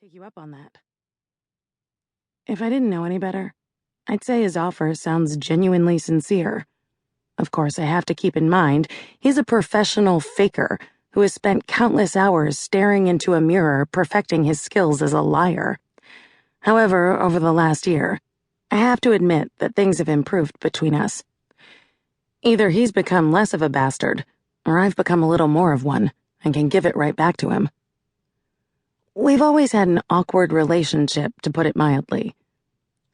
take you up on that. If I didn't know any better, I'd say his offer sounds genuinely sincere. Of course, I have to keep in mind, he's a professional faker who has spent countless hours staring into a mirror perfecting his skills as a liar. However, over the last year, I have to admit that things have improved between us. Either he's become less of a bastard, or I've become a little more of one and can give it right back to him. We've always had an awkward relationship, to put it mildly.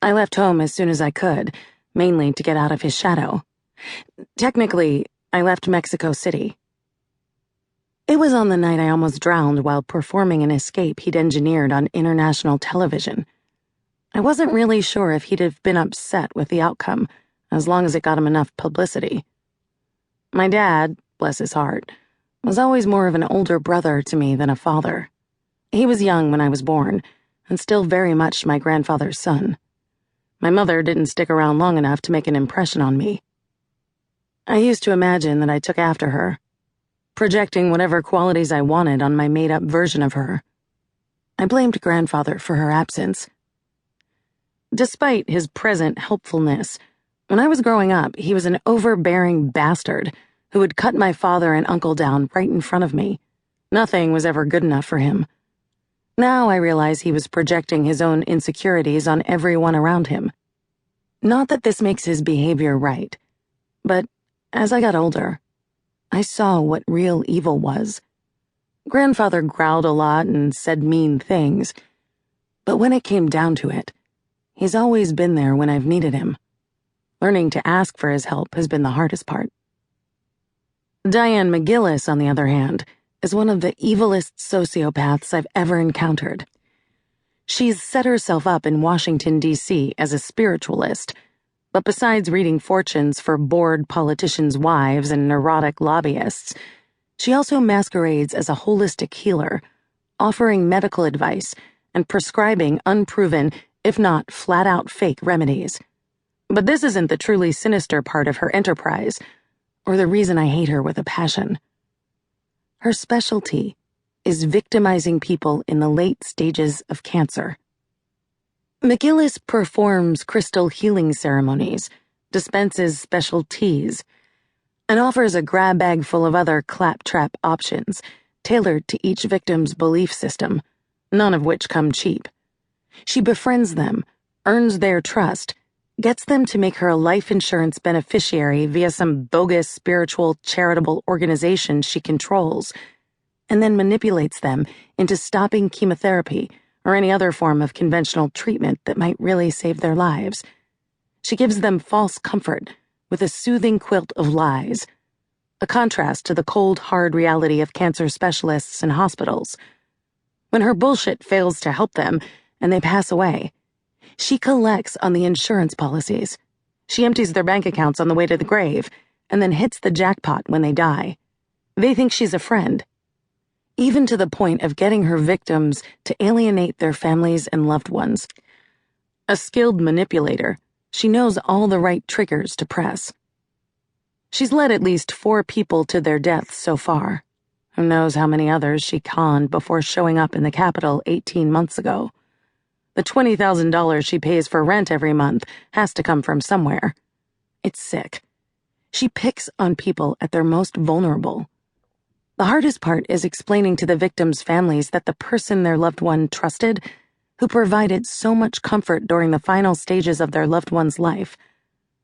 I left home as soon as I could, mainly to get out of his shadow. Technically, I left Mexico City. It was on the night I almost drowned while performing an escape he'd engineered on international television. I wasn't really sure if he'd have been upset with the outcome, as long as it got him enough publicity. My dad, bless his heart, was always more of an older brother to me than a father. He was young when I was born, and still very much my grandfather's son. My mother didn't stick around long enough to make an impression on me. I used to imagine that I took after her, projecting whatever qualities I wanted on my made-up version of her. I blamed grandfather for her absence. Despite his present helpfulness, when I was growing up, he was an overbearing bastard who would cut my father and uncle down right in front of me. Nothing was ever good enough for him. Now I realize he was projecting his own insecurities on everyone around him. Not that this makes his behavior right, but as I got older, I saw what real evil was. Grandfather growled a lot and said mean things, but when it came down to it, he's always been there when I've needed him. Learning to ask for his help has been the hardest part. Diane McGillis, on the other hand, is one of the evilest sociopaths I've ever encountered. She's set herself up in Washington, D.C. as a spiritualist, but besides reading fortunes for bored politicians' wives and neurotic lobbyists, she also masquerades as a holistic healer, offering medical advice and prescribing unproven, if not flat-out fake remedies. But this isn't the truly sinister part of her enterprise, or the reason I hate her with a passion. Her specialty is victimizing people in the late stages of cancer. McGillis performs crystal healing ceremonies, dispenses special teas, and offers a grab bag full of other claptrap options tailored to each victim's belief system, none of which come cheap. She befriends them, earns their trust, gets them to make her a life insurance beneficiary via some bogus spiritual charitable organization she controls, and then manipulates them into stopping chemotherapy or any other form of conventional treatment that might really save their lives. She gives them false comfort with a soothing quilt of lies, a contrast to the cold, hard reality of cancer specialists and hospitals. When her bullshit fails to help them and they pass away, she collects on the insurance policies. She empties their bank accounts on the way to the grave and then hits the jackpot when they die. They think she's a friend, even to the point of getting her victims to alienate their families and loved ones. A skilled manipulator, she knows all the right triggers to press. She's led at least 4 people to their deaths so far. Who knows how many others she conned before showing up in the Capitol 18 months ago. The $20,000 she pays for rent every month has to come from somewhere. It's sick. She picks on people at their most vulnerable. The hardest part is explaining to the victims' families that the person their loved one trusted, who provided so much comfort during the final stages of their loved one's life,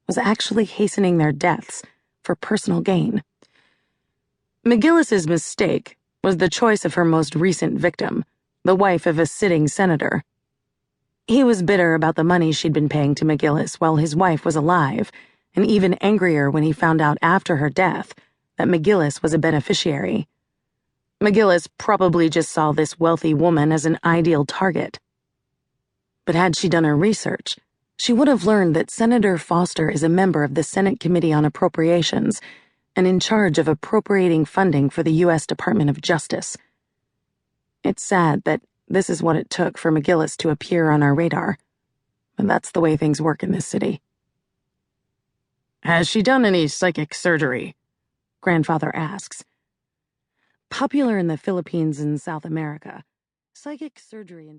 was actually hastening their deaths for personal gain. McGillis's mistake was the choice of her most recent victim, the wife of a sitting senator. He was bitter about the money she'd been paying to McGillis while his wife was alive, and even angrier when he found out after her death that McGillis was a beneficiary. McGillis probably just saw this wealthy woman as an ideal target. But had she done her research, she would have learned that Senator Foster is a member of the Senate Committee on Appropriations and in charge of appropriating funding for the U.S. Department of Justice. It's sad that this is what it took for McGillis to appear on our radar, but that's the way things work in this city. Has she done any psychic surgery? Grandfather asks. Popular in the Philippines and South America, psychic surgery involves